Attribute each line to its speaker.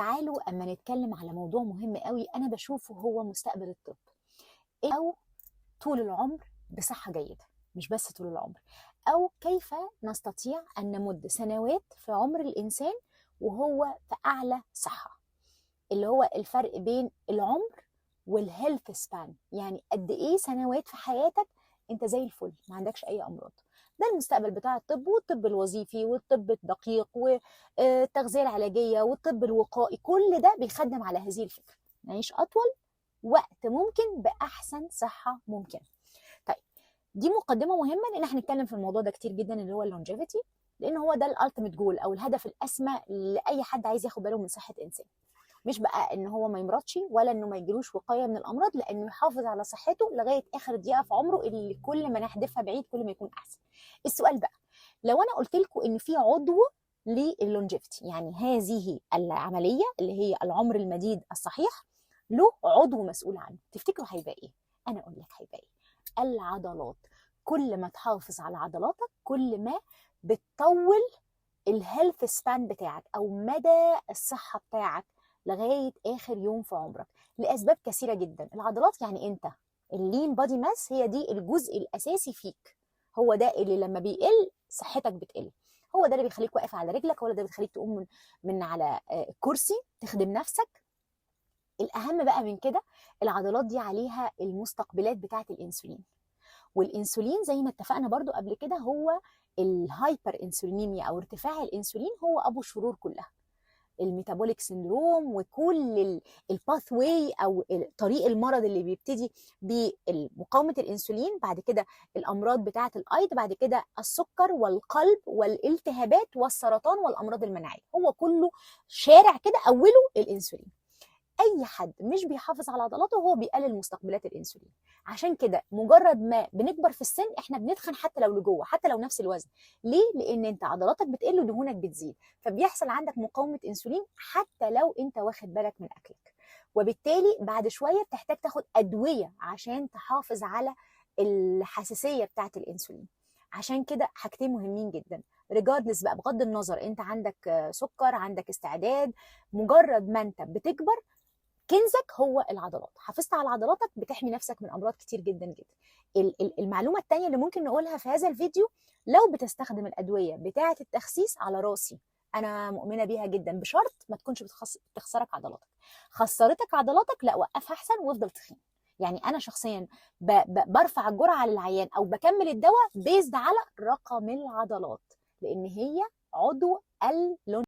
Speaker 1: تعالوا أما نتكلم على موضوع مهم قوي أنا بشوفه هو مستقبل الطب أو طول العمر بصحة جيدة. مش بس طول العمر، أو كيف نستطيع أن نمد سنوات في عمر الإنسان وهو في أعلى صحة، اللي هو الفرق بين العمر والهيلث سبان، يعني قد إيه سنوات في حياتك أنت زي الفل ما عندكش أي أمراض. ده المستقبل بتاع الطب، والطب الوظيفي والطب الدقيق والتغذية العلاجية والطب الوقائي، كل ده بيخدم على هذه الفكرة، نعيش أطول وقت ممكن بأحسن صحة ممكن. طيب دي مقدمة مهمة لأن احنا هنتكلم في الموضوع ده كتير جدا، اللي هو اللونجيفيتي، لأن هو ده الالتيميت جول أو الهدف الأسمى لأي حد عايز ياخد باله من صحة إنسان. مش بقى ان هو ما يمرضش ولا انه ما يجيلوش وقايه من الامراض، لانه يحافظ على صحته لغايه اخر دقيقه في عمره، اللي كل ما نحدفها بعيد كل ما يكون احسن. السؤال بقى، لو انا قلت لكم ان في عضو لللونجيفيتي، يعني هذه العمليه اللي هي العمر المديد الصحيح، له عضو مسؤول عنه، تفتكروا هيبقى ايه؟ انا اقول لك هيبقى ايه. العضلات. كل ما تحافظ على عضلاتك كل ما بتطول الهيلث سبان بتاعك او مدى الصحه بتاعك لغايه اخر يوم في عمرك، لاسباب كثيره جدا. العضلات يعني انت اللين بادي ماس هي دي الجزء الاساسي فيك، هو ده اللي لما بيقل صحتك بتقل، هو ده اللي بيخليك واقف على رجلك، هو ده اللي بيخليك تقوم من على كرسي تخدم نفسك. الاهم بقى من كده، العضلات دي عليها المستقبلات بتاعه الانسولين، والانسولين زي ما اتفقنا برضو قبل كده هو الهايبر انسولينيميا او ارتفاع الانسولين هو ابو الشرور كلها، الميتابوليك سيندروم وكل الباث واي او طريق المرض اللي بيبتدي بمقاومه الانسولين، بعد كده الامراض بتاعه الايض، بعد كده السكر والقلب والالتهابات والسرطان والامراض المناعيه، هو كله شارع كده اوله الانسولين. اي حد مش بيحافظ على عضلاته هو بيقلل مستقبلات الانسولين. عشان كده مجرد ما بنكبر في السن احنا بنتخن حتى لو لجوه، حتى لو نفس الوزن. ليه؟ لان انت عضلاتك بتقل ودهونك بتزيد، فبيحصل عندك مقاومه انسولين حتى لو انت واخد بالك من اكلك، وبالتالي بعد شويه بتحتاج تاخد ادويه عشان تحافظ على الحساسيه بتاعه الانسولين. عشان كده حاجتين مهمين جدا، ريجاردلس بقى، بغض النظر انت عندك سكر عندك استعداد، مجرد ما انت بتكبر كنزك هو العضلات. حافظت على عضلاتك بتحمي نفسك من امراض كتير جدا جدا. المعلومه الثانيه اللي ممكن نقولها في هذا الفيديو، لو بتستخدم الادويه بتاعه التخسيس على راسي، انا مؤمنه بيها جدا، بشرط ما تكونش بتخسرك عضلاتك. خسرتك عضلاتك لا وقفها احسن وافضل تخين. يعني انا شخصيا برفع الجرعه للعيان او بكمل الدواء بيزد على رقم العضلات، لان هي عضو اللون